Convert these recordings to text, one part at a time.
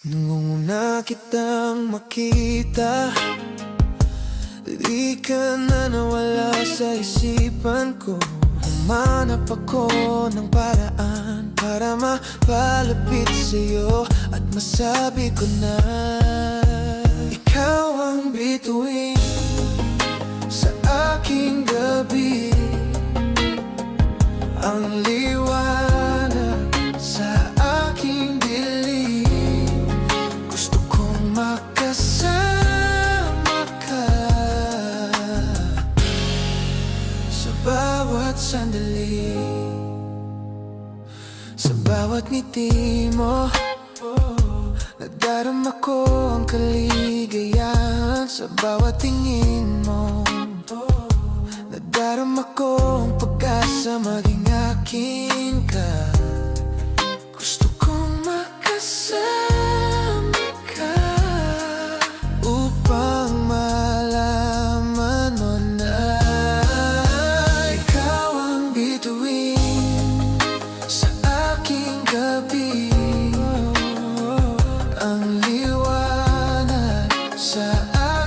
Nung una kitang makita, di ka na nawala sa isipan ko. Humanap ako ng paraan para mapalapit sa'yo at masabi ko na ikaw ang bituin sa aking gabi, ang liwanag sa aking dilim. Gusto kong makasama ka sa bawat sandali, sa bawat ngiti mo. Nadarama ko ang kaligayahan sa bawat tingin mo. Nadarama ko ang pag-asa maging akin ka. Gusto kong makasama ka upang malaman mo na ikaw ang bituin sa aking gabi, ang liwanag sa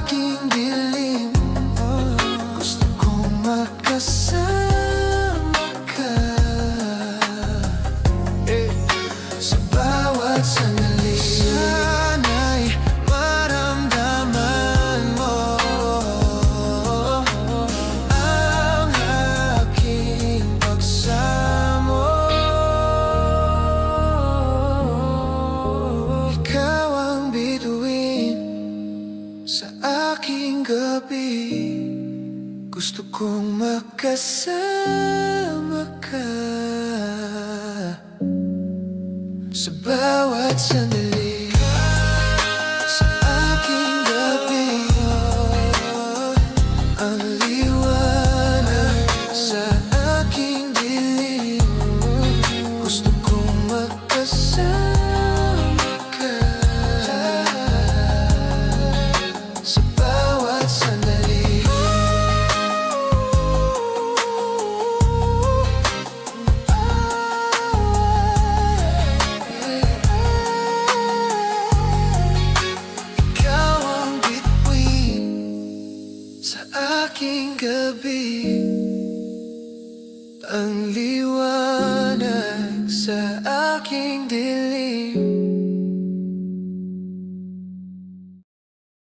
aking dilim. Gusto kong makasama ka sa bawat sandali. Sana'y maramdaman mo ang aking pagsamo. Ikaw ang bituin sa aking gabi. Gusto kong makasama ka sa bawat sandali, sa aking gabi, ang liwanag sa aking dilim. Gusto kong makasama ka sa bawat sandali. Ikaw ang bituin sa aking gabi, ang liwanag sa aking dilim.